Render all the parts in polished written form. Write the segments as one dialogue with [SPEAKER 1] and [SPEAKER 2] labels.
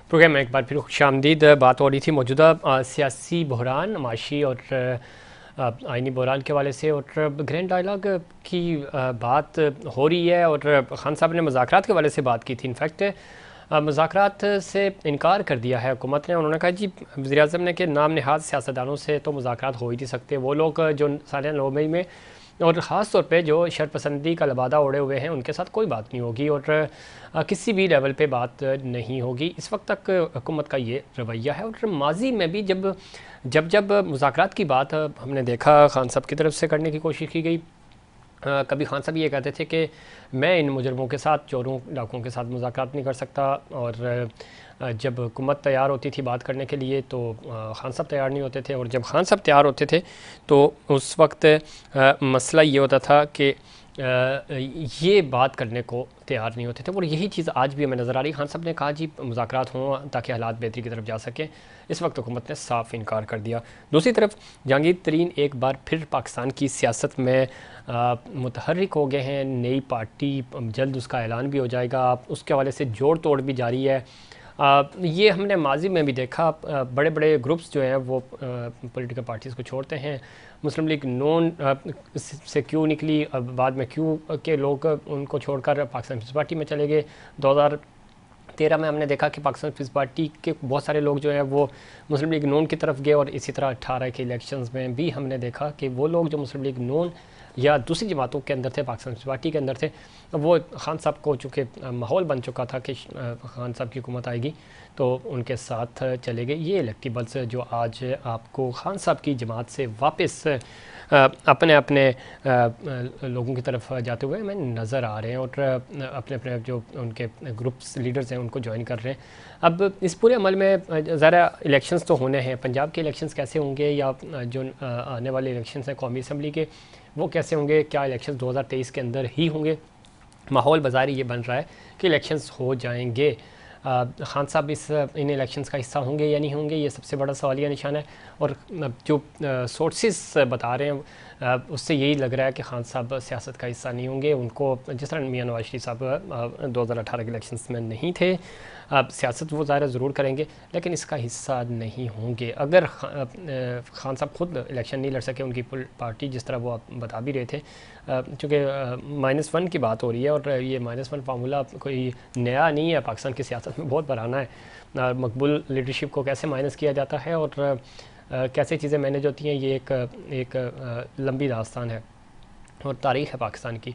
[SPEAKER 1] Programme में एक बार फिर खुशामदीद। बात हो रही थी मौजूदा सियासी बहरान, माशी और आइनी बहरान के हवाले से, और ग्रैंड डायलॉग की बात हो रही है। और खान साहब ने मुज़ाकरात के हवाले से बात की थी। इनफैक्ट मुज़ाकरात से इनकार कर दिया है हुकूमत ने। उन्होंने कहा जी वज़ीर-ए-आज़म ने कि नाम नहाद सियासतदानों से तो मुज़ाकरात हो ही नहीं सकते। वो लोग जो साल 9 मई में और ख़ास तौर पे जो शरपसंदी का लबादा ओढ़े हुए हैं उनके साथ कोई बात नहीं होगी और किसी भी लेवल पे बात नहीं होगी। इस वक्त तक हुकूमत का ये रवैया है। और माजी में भी जब जब जब मुज़ाकरात की बात हमने देखा खान साहब की तरफ से करने की कोशिश की गई, कभी खान साहब ये कहते थे कि मैं इन मुजरमों के साथ, चोरों डाकुओं के साथ मुज़ाकरात नहीं कर सकता। और जब हुकूमत तैयार होती थी बात करने के लिए तो खान साहब तैयार नहीं होते थे। और जब खान साहब तैयार होते थे तो उस वक्त मसला ये होता था कि ये बात करने को तैयार नहीं होते थे। और यही चीज़ आज भी हमें नज़र आ रही। खान साहब ने कहा जी मुज़ाकरात हों ताकि हालात बेहतरी की तरफ जा सकें। इस वक्त हुकूमत ने साफ इनकार कर दिया। दूसरी तरफ जहांगीर तरीन एक बार फिर पाकिस्तान की सियासत में मुतहर्रिक हो गए हैं। नई पार्टी जल्द उसका ऐलान भी हो जाएगा। उसके हवाले से जोड़ तोड़ भी जारी है। ये हमने माजी में भी देखा, बड़े बड़े ग्रुप्स जो हैं वो पॉलिटिकल पार्टीज़ को छोड़ते हैं। मुस्लिम लीग नून से क्यों निकली, बाद में क्यों के लोग उनको छोड़कर पाकिस्तान पीपल्स पार्टी में चले गए। 2013 में हमने देखा कि पाकिस्तान पीपल्स पार्टी के बहुत सारे लोग जो हैं वो मुस्लिम लीग नून की तरफ गए। और इसी तरह 18 के इलेक्शंस में भी हमने देखा कि वो लोग जो मुस्लिम लीग नून या दूसरी जमातों के अंदर थे, पाकिस्तान पीपल्स पार्टी के अंदर थे, वो खान साहब को चूँकि माहौल बन चुका था कि खान साहब की हुकूमत आएगी तो उनके साथ चले गए। ये इलेक्टेबल्स जो आज आपको खान साहब की जमात से वापस अपने अपने लोगों की तरफ जाते हुए हमें नज़र आ रहे हैं और अपने अपने जो उनके ग्रुप्स लीडर्स हैं उनको ज्वाइन कर रहे हैं। अब इस पूरे अमल में ज़रा इलेक्शंस तो होने हैं। पंजाब के इलेक्शंस कैसे होंगे या जो आने वाले इलेक्शंस हैं कौमी असम्बली के वो कैसे होंगे, क्या इलेक्शंस 2023 के अंदर ही होंगे। माहौल बाज़ारी ये बन रहा है कि इलेक्शंस हो जाएंगे। खान साहब इन इलेक्शंस का हिस्सा होंगे या नहीं होंगे, ये सबसे बड़ा सवालिया निशान है। और जो सोर्सेस बता रहे हैं उससे यही लग रहा है कि खान साहब सियासत का हिस्सा नहीं होंगे। उनको जिस तरह मियां नवाज शरीफ साहब 2018 के इलेक्शंस में नहीं थे, सियासत वो ज़ाहिर ज़रूर करेंगे लेकिन इसका हिस्सा नहीं होंगे। अगर खान साहब खुद इलेक्शन नहीं लड़ सके, उनकी पार्टी जिस तरह वो आप बता भी रहे थे, चूँकि -1 की बात हो रही है और ये -1 फार्मूला कोई नया नहीं है, पाकिस्तान की सियासत में बहुत पुराना है। मकबूल लीडरशिप को कैसे माइनस किया जाता है और कैसे चीज़ें मैनेज होती हैं, ये एक लंबी दास्तान है और तारीख़ है पाकिस्तान की।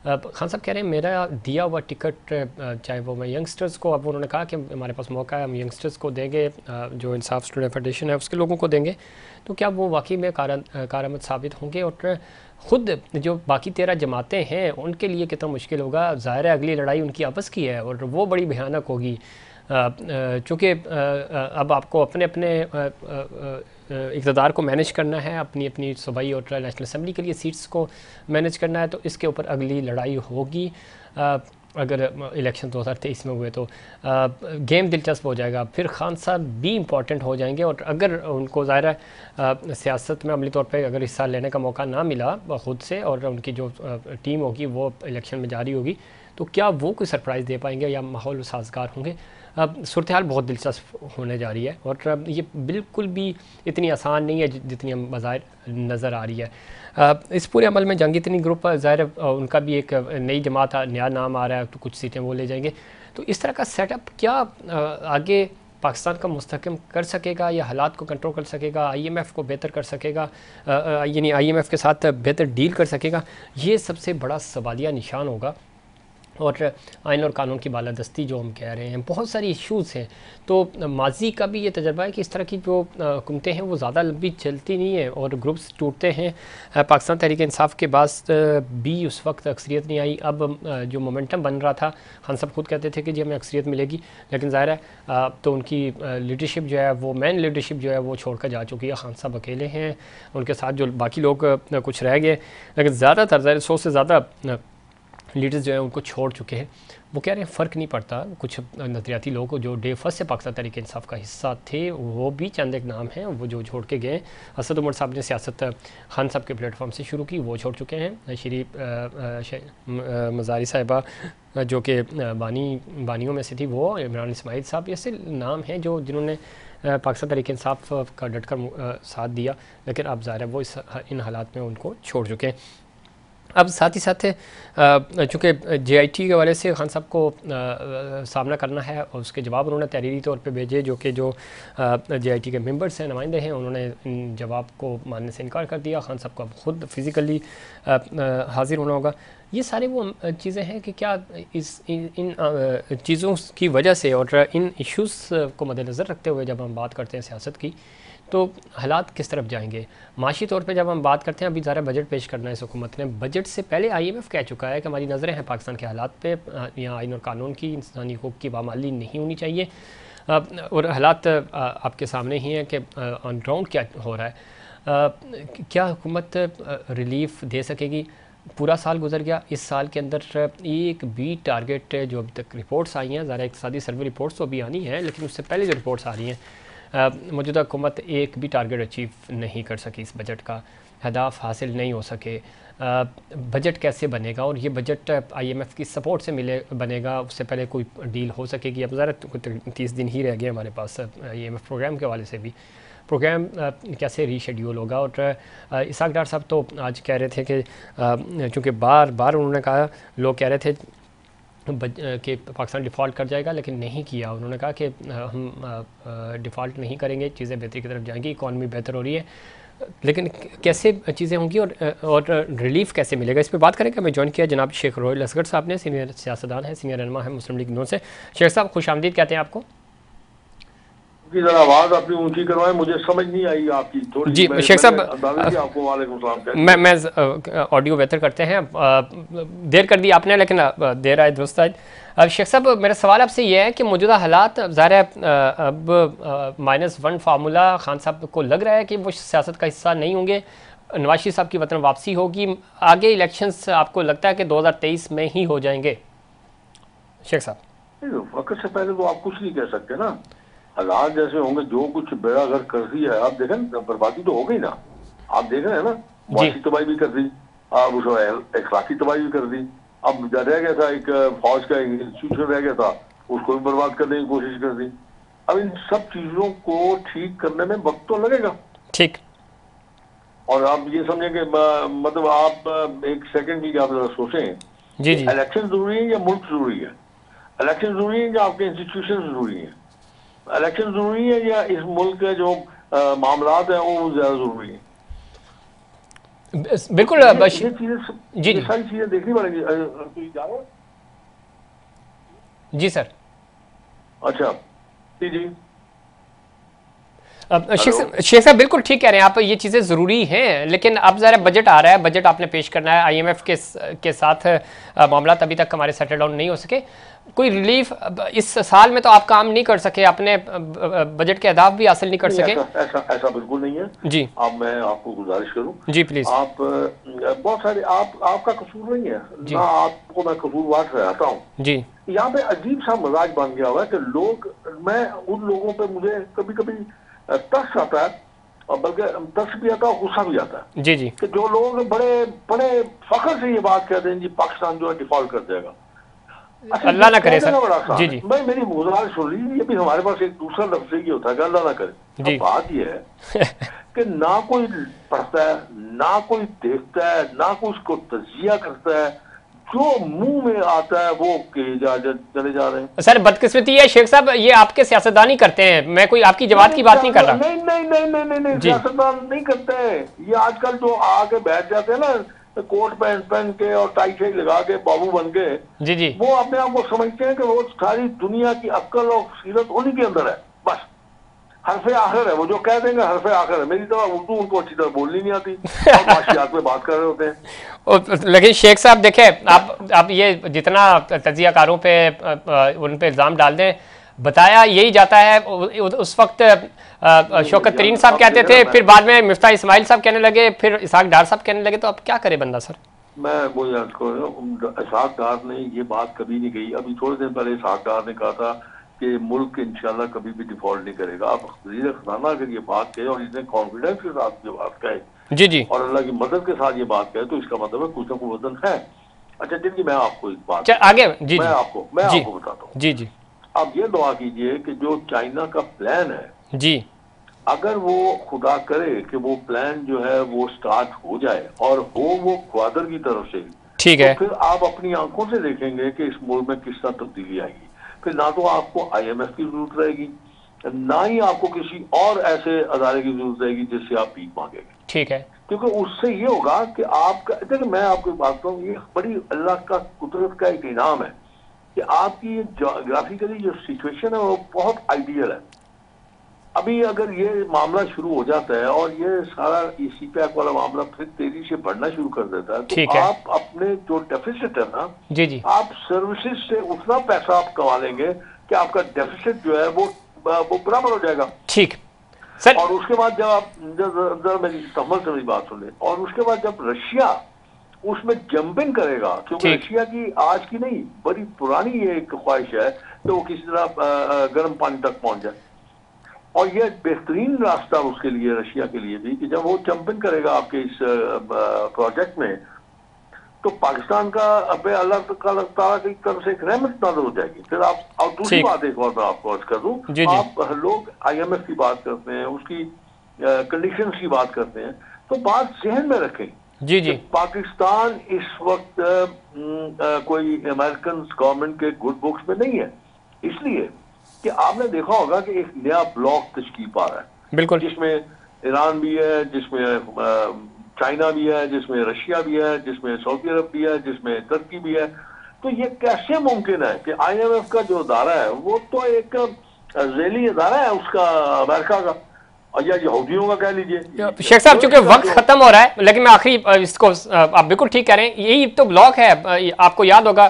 [SPEAKER 1] खान साहब कह रहे हैं मेरा दिया हुआ टिकट चाहे वो मैं यंगस्टर्स को, अब उन्होंने कहा कि हमारे पास मौका है, हम यंगस्टर्स को देंगे, जो इंसाफ स्टूडेंट फेडरेशन है उसके लोगों को देंगे, तो क्या वो वाकई में कारआमद साबित होंगे। और ख़ुद जो बाकी 13 जमातें हैं उनके लिए कितना मुश्किल होगा। ज़ाहिर है अगली लड़ाई उनकी आपस की है और वो बड़ी भयानक होगी। चूँकि अब आपको अपने अपने इक़्तिदार को मैनेज करना है, अपनी अपनी सूबाई और नेशनल असम्बली के लिए सीट्स को मैनेज करना है, तो इसके ऊपर अगली लड़ाई होगी। अगर इलेक्शन 2023 में हुए तो गेम दिलचस्प हो जाएगा। फिर खान साहब भी इम्पॉर्टेंट हो जाएंगे और अगर उनको ज़ाहिर है सियासत में अमली तौर पे अगर हिस्सा लेने का मौका ना मिला ख़ुद से और उनकी जो टीम होगी वो इलेक्शन में जारी होगी, तो क्या वो कोई सरप्राइज़ दे पाएंगे या माहौल साजगार होंगे। सूरत हाल बहुत दिलचस्प होने जा रही है और ये बिल्कुल भी इतनी आसान नहीं है जितनी हम बाज़ाहिर नज़र आ रही है। इस पूरे अमल में जंगी तरीन ग्रुप ज़ाहिर उनका भी एक नई जमात, नया नाम आ रहा है, तो कुछ सीटें वो ले जाएंगे। तो इस तरह का सेटअप क्या आगे पाकिस्तान का मुस्तहकम कर सकेगा या हालात को कंट्रोल कर सकेगा, IMF को बेहतर कर सकेगा, यानी IMF के साथ बेहतर डील कर सकेगा, ये सबसे बड़ा सवालिया निशान होगा। और आइन और कानून की बालादस्ती जो हम कह रहे हैं, बहुत सारी इश्यूज़ हैं। तो माजी का भी ये तजर्बा है कि इस तरह की जो हुकूमतें हैं वो ज़्यादा लंबी चलती नहीं है और ग्रुप्स टूटते हैं। पाकिस्तान तहरीक इंसाफ के बाद भी उस वक्त अक्सरियत नहीं आई। अब जो मोमेंटम बन रहा था, खान साहब खुद कहते थे कि जी हमें अक्सरियत मिलेगी, लेकिन ज़ाहिर है तो उनकी लीडरशिप जो है वो मेन लीडरशिप जो है वो छोड़ कर जा चुकी है। खान साहब अकेले हैं, उनके साथ जो बाकी लोग कुछ रह गए, लेकिन ज़्यादातर 100 से ज़्यादा लीडर्स जो हैं उनको छोड़ चुके हैं। वो कह रहे हैं फ़र्क नहीं पड़ता, कुछ नज़रियाती लोग जो डे फर्स्ट से पाकिस्तान तहरीक इंसाफ का हिस्सा थे वो भी चंद एक नाम हैं वो जो छोड़ के गए। असद उमर साहब ने सियासत खान साहब के प्लेटफॉर्म से शुरू की, वो छोड़ चुके हैं। श्री मज़ारी साहिबा जो कि बानियों में से थी, वो इमरान इस्माइल साहब, ऐसे नाम हैं जो जिन्होंने पाकिस्तान तहरीक इंसाफ का डटकर साथ दिया, लेकिन अब ज़ाहिर है वो इन हालात में उनको छोड़ चुके हैं। अब साथ ही साथ चूँकि JIT के हवाले से खान साहब को सामना करना है और उसके जवाब उन्होंने तहरीरी तौर पे भेजे, जो कि जो JIT के मेंबर्स हैं, नुमाइंदे हैं, उन्होंने इन जवाब को मानने से इनकार कर दिया। खान साहब को अब ख़ुद फिज़िकली हाज़िर होना होगा। ये सारे वो चीज़ें हैं कि क्या इन चीज़ों की वजह से और इन इश्यूज़ को मद्देनज़र रखते हुए जब हम बात करते हैं सियासत की, तो हालात किस तरफ जाएंगे। माशी तौर पे जब हम बात करते हैं, अभी ज़रा बजट पेश करना है इस हुकूमत ने, बजट से पहले IMF कह चुका है कि हमारी नज़रें हैं पाकिस्तान के हालात पे, यहाँ आइन और कानून की, इंसानी हकूक़ की पामाली नहीं होनी चाहिए। और हालात आपके सामने ही हैं कि ऑन ग्राउंड क्या हो रहा है। क्या हुकूमत रिलीफ दे सकेगी? पूरा साल गुजर गया, इस साल के अंदर एक भी टारगेट जो अभी तक रिपोर्ट्स आई हैं, ज़रा इक़्तिसादी सर्वे रिपोर्ट्स तो अभी आनी है, लेकिन उससे पहले जो रिपोर्ट्स आ रही हैं, मौजूदा हुकूमत एक भी टारगेट अचीव नहीं कर सकी, इस बजट का हदाफ हासिल नहीं हो सके। बजट कैसे बनेगा और ये बजट IMF की सपोर्ट से बनेगा, उससे पहले कोई डील हो सकेगी? अब ज़रा 30 दिन ही रह गए हमारे पास IMF प्रोग्राम के हवाले से भी। प्रोग्राम कैसे रीशेड्यूल होगा? और इसाक डार साहब तो आज कह रहे थे कि चूँकि बार बार उन्होंने कहा, लोग कह रहे थे कि पाकिस्तान डिफ़ॉल्ट कर जाएगा, लेकिन नहीं किया। उन्होंने कहा कि हम डिफ़ॉल्ट नहीं करेंगे, चीज़ें बेहतरी की तरफ जाएंगी, इकॉनमी बेहतर हो रही है, लेकिन कैसे चीज़ें होंगी और रिलीफ कैसे मिलेगा, इस पर बात करेंगे। हमें ज्वाइन किया जनाब शेख रोहिल असगर साहब ने, सीनियर सियासतदान हैं, सीनियर रहनुमा है मुस्लिम लीग नून से। शेख साहब खुशामदीद कहते हैं आपको।
[SPEAKER 2] की जरा आवाज़ अपनी ऊंची करवाएं, मुझे समझ नहीं आई आपकी थोड़ी।
[SPEAKER 1] जी शेख साहब,
[SPEAKER 2] आपको वालेकुम सलाम।
[SPEAKER 1] मैं ऑडियो बेहतर करते हैं, देर कर दी आपने, लेकिन देर आए दुरुस्त आए। शेख साहब, मेरा सवाल आपसे ये है कि मौजूदा हालात, ज़ाहिर है अब -1 फार्मूला खान साहब को लग रहा है कि वो सियासत का हिस्सा नहीं होंगे, नवाज शरीफ साहब की वतन वापसी होगी, आगे इलेक्शंस आपको लगता है कि 2023 में ही हो जाएंगे? शेख साहब,
[SPEAKER 2] वक्त से पहले तो आप कुछ नहीं कह सकते ना, हालात जैसे होंगे, जो कुछ बेड़ा घर कर दी है, आप देखें बर्बादी तो हो गई ना, आप देख रहे हैं ना, मुआशी तबाही भी कर दी, आप उसको अखलाकी तबाही भी कर दी। अब रह गया था एक फौज का इंस्टीट्यूशन रह गया था, उसको भी बर्बाद करने की कोशिश कर दी। अब इन सब चीजों को ठीक करने में वक्त तो लगेगा।
[SPEAKER 1] ठीक।
[SPEAKER 2] और आप ये समझें कि मतलब आप एक सेकंड की आप सोचें,
[SPEAKER 1] जी जी,
[SPEAKER 2] इलेक्शन जरूरी है या मुल्क जरूरी है? इलेक्शन जरूरी है या आपके इंस्टीट्यूशन जरूरी है? इलेक्शन जरूरी है या इस मुल्क के जो मामलात हैं वो ज्यादा जरूरी है?
[SPEAKER 1] बिल्कुल।
[SPEAKER 2] ये चीजें, ये सारी चीजें देखनी पड़ेगी।
[SPEAKER 1] जी सर।
[SPEAKER 2] अच्छा जी जी,
[SPEAKER 1] शेख साहब बिल्कुल ठीक कह रहे हैं आप, ये चीज़ें ज़रूरी हैं, लेकिन अब ज़रा बजट आ रहा है, बजट आपने पेश करना है, IMF के साथ मामला अभी तक हमारे सेटल डाउन नहीं हो सके, कोई रिलीफ इस साल में तो आप काम नहीं कर सके, अपने बजट के अहदाफ भी हासिल नहीं कर सके।
[SPEAKER 2] ऐसा बिल्कुल नहीं है जी। अब मैं आपको गुजारिश करूं
[SPEAKER 1] जी प्लीज,
[SPEAKER 2] आप बहुत सारे आपका कसूर नहीं है ना, आपको मैं कसूरवार ठहराता हूँ जी। यहाँ पे अजीब सा मजाज बन गया हुआ है कि लोग, मैं उन लोगों पे मुझे कभी कभी तरस आता है, और बल्कि तरस भी आता है, गुस्सा भी आता है जी जी, कि जो लोग बड़े बड़े फख्र से ये बात कहते हैं जी पाकिस्तान जो है डिफॉल्ट कर जाएगा।
[SPEAKER 1] अल्लाह ना करे सर। जी जी,
[SPEAKER 2] भाई मेरी गुजारिश सुन लीजिए, ये भी हमारे पास एक दूसरा लफ्ज़ ही होता है कि अल्लाह ना करे जी। बात ये है कि ना कोई पढ़ता है, ना कोई देखता है, ना कोई उसको तजिया करता है, जो मुंह में आता है वो चले जा रहे हैं।
[SPEAKER 1] सर बदकिस्मती है शेख साहब, ये आपके सियासतदान ही करते हैं, मैं कोई आपकी जमात की बात नहीं कर रहा।
[SPEAKER 2] नहीं नहीं नहीं नहीं नहीं नहीं, सियासतदान नहीं करते हैं, ये आजकल जो आके बैठ जाते हैं ना कोट पैंट पहन के और टाई शाई लगा के बाबू बन के जी जी, वो अपने आप को समझते हैं कि वो सारी दुनिया की अक्ल और सीरत उन्हीं के अंदर है, बस हरफे आखिर है, वो जो कह देंगे हरफे आखिर है। मेरी तरह उर्दू उनको अच्छी तरह बोलनी नहीं आती और माशियात में बात कर रहे होते हैं।
[SPEAKER 1] लेकिन शेख साहब देखें, आप ये जितना तजियाकारों पे उन पे इल्ज़ाम डाल दें, बताया यही जाता है। उस वक्त शौकत तरीन साहब कहते थे, फिर बाद में मिफ्ता इस्माइल साहब कहने लगे, फिर इसाक डार साहब कहने लगे, तो अब क्या करे बंदा सर?
[SPEAKER 2] मैं वो याद कर रहा हूँ, इसहाक डार ने ये बात कभी नहीं कही। अभी थोड़े दिन पहले इसहाक डार ने कहा था कि मुल्क इंशाल्लाह कभी भी डिफॉल्ट नहीं करेगा। अब वज़ीर ख़ज़ाना अगर ये बात कहे और इसने कॉन्फिडेंस के साथ ये बात कहे
[SPEAKER 1] जी जी
[SPEAKER 2] और अल्लाह की मदद के साथ ये बात कहे, तो इसका मतलब है कुछ ना कुछ वजन है। अच्छा जिनकी मैं आपको एक बात
[SPEAKER 1] आगे जी
[SPEAKER 2] मैं आपको बताता हूँ।
[SPEAKER 1] जी जी
[SPEAKER 2] आप ये दुआ कीजिए कि जो चाइना का प्लान है
[SPEAKER 1] जी,
[SPEAKER 2] अगर वो खुदा करे कि वो प्लान जो है वो स्टार्ट हो जाए और वो ग्वादर की तरफ से,
[SPEAKER 1] ठीक
[SPEAKER 2] तो
[SPEAKER 1] है,
[SPEAKER 2] फिर आप अपनी आंखों से देखेंगे कि इस मुल्क में किस तरह तब्दीली आएगी। फिर ना तो आपको IMF की जरूरत रहेगी, ना ही आपको किसी और ऐसे अदारे की जरूरत रहेगी जिससे आप भीख मांगेंगे।
[SPEAKER 1] ठीक है,
[SPEAKER 2] क्योंकि उससे ये होगा कि आपका, देखिए मैं आपको बात कहूँ, ये बड़ी अल्लाह का कुदरत का एक इनाम है कि आपकी जोग्राफिकली जो सिचुएशन है वो बहुत आइडियल है। अभी अगर ये मामला शुरू हो जाता है और ये सारा CPEC वाला मामला फिर तेजी से बढ़ना शुरू कर देता है, तो आप अपने जो डेफिसिट है ना,
[SPEAKER 1] जी जी,
[SPEAKER 2] आप सर्विसेज से उतना पैसा आप कमा लेंगे कि आपका डेफिसिट जो है वो बराबर हो जाएगा।
[SPEAKER 1] ठीक सर।
[SPEAKER 2] और उसके बाद जब आप जरा मेरी तम्मल से मेरी बात सुन लें, और उसके बाद जब रशिया उसमें जंपिंग करेगा, क्योंकि रशिया की आज की नहीं बड़ी पुरानी ये एक ख्वाहिश है कि वो किसी तरह गर्म पानी तक पहुंच जाए, और ये बेहतरीन रास्ता उसके लिए, रशिया के लिए भी, कि जब वो जंपिंग करेगा आपके इस प्रोजेक्ट में, तो पाकिस्तान का अबे अल्लाह ताला की तरफ से एक रहमत नाज़िल हो जाएगी। फिर आप, और दूसरी बात एक और मैं आपको अर्ज कर दूं, आप लोग IMF की बात करते हैं, उसकी कंडीशंस की बात करते हैं, तो बात जहन में रखें
[SPEAKER 1] जी जी,
[SPEAKER 2] पाकिस्तान इस वक्त कोई अमेरिकन गवर्नमेंट के गुड बुक्स में नहीं है, इसलिए कि आपने देखा होगा कि एक नया ब्लॉक तश्कील पा रहा है,
[SPEAKER 1] बिल्कुल,
[SPEAKER 2] जिसमें ईरान भी है, जिसमें चाइना भी है, जिसमें रशिया भी है, जिसमें सऊदी अरब भी है, जिसमें तुर्की भी है। तो ये कैसे मुमकिन है कि IMF का जो अदारा है वो तो एक झेली अदारा है उसका, अमेरिका का, और या यहूदियों का कह लीजिए।
[SPEAKER 1] शेख साहब चूंकि वक्त खत्म हो रहा है, लेकिन मैं आखिरी इसको, आप बिल्कुल ठीक कह रहे हैं, यही तो ब्लॉक है। आपको याद होगा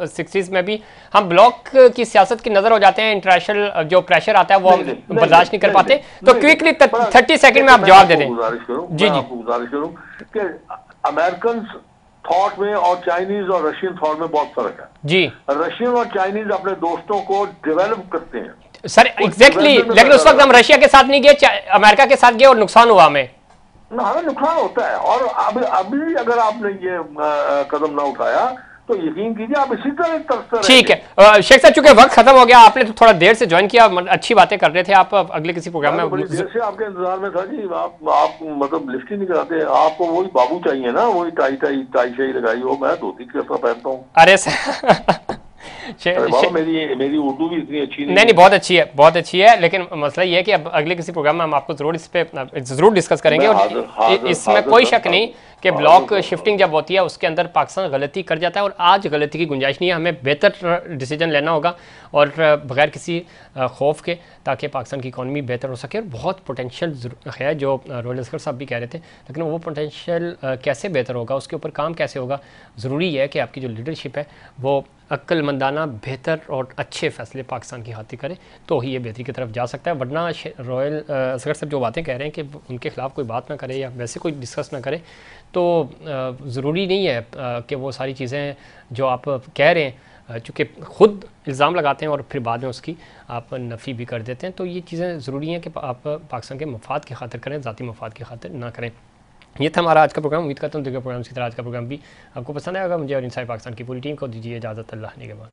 [SPEAKER 1] 60s में भी हम ब्लॉक की सियासत की नजर हो जाते हैं, इंटरनेशनल जो प्रेशर आता है वो हम बर्दाश्त नहीं कर पाते। तो क्विकली 30 सेकंड में आप जवाब दे दें।
[SPEAKER 2] जी जी, आपको गुजारिश करूं कि अमेरिकन थॉट में और चाइनीज और रशियन थॉट में बहुत फर्क है जी। रशियन और चाइनीज अपने दोस्तों को डेवलप करते हैं
[SPEAKER 1] सर, एग्जैक्टली, लेकिन उस वक्त हम रशिया के साथ नहीं गए, अमेरिका के साथ गए और नुकसान हुआ हमें।
[SPEAKER 2] हमें नुकसान होता है, और अभी अगर आपने ये कदम ना उठाया तो यकीन कीजिए आप इसी तरह तरसते रहेंगे। ठीक
[SPEAKER 1] है शेख साहब, चूंकि वक्त खत्म हो गया, आपने तो थोड़ा देर से ज्वाइन किया, अच्छी बातें कर रहे थे आप, अगले किसी प्रोग्राम में।
[SPEAKER 2] बड़ी देर से आपके इंतजार में था जी, आप मतलब लिफ्ट ही नहीं कराते। आपको वही बाबू चाहिए ना, वही टाई शाई लगाई हो, मैं धोती कैसा पहनता हूँ।
[SPEAKER 1] अरे सर
[SPEAKER 2] मेरी उर्दू भी इतनी अच्छी
[SPEAKER 1] नहीं, बहुत अच्छी है, बहुत अच्छी है, लेकिन मसला ये है कि अब अगले किसी प्रोग्राम में हम आपको जरूर इस पे जरूर डिस्कस करेंगे, और इसमें कोई शक नहीं कि ब्लॉक शिफ्टिंग जब होती है उसके अंदर पाकिस्तान गलती कर जाता है, और आज गलती की गुंजाइश नहीं है। हमें बेहतर डिसीजन लेना होगा और बगैर किसी खौफ के, ताकि पाकिस्तान की इकॉनमी बेहतर हो सके। और बहुत पोटेंशियल है, जो रोहिल असगर साहब भी कह रहे थे, लेकिन वो पोटेंशियल कैसे बेहतर होगा, उसके ऊपर काम कैसे होगा, ज़रूरी है कि आपकी जो लीडरशिप है वो अक्लमंदाना, बेहतर और अच्छे फैसले पाकिस्तान की खातिर करे, तो ही ये बेहतरी की तरफ जा सकता है। वरना रोहिल असगर साहब जो बातें कह रहे हैं कि उनके खिलाफ कोई बात ना करे या वैसे कोई डिस्कस ना करे, तो ज़रूरी नहीं है कि वो सारी चीज़ें जो आप कह रहे हैं, चूँकि ख़ुद इल्ज़ाम लगाते हैं और फिर बाद में उसकी आप नफ़ी भी कर देते हैं। तो ये चीज़ें ज़रूरी हैं कि आप पाकिस्तान के मफाद की खातिर करें, ज़ाती मफाद की खातिर ना करें। ये था हमारा आज का प्रोग्राम। उम्मीद करता हूँ दूसरे प्रोग्राम की तरह आज का प्रोग्राम भी आपको पसंद आएगा। मुझे और इनसाइड पाकिस्तान की पूरी टीम को दीजिए इजाज़त। अल्लाह निगहबान।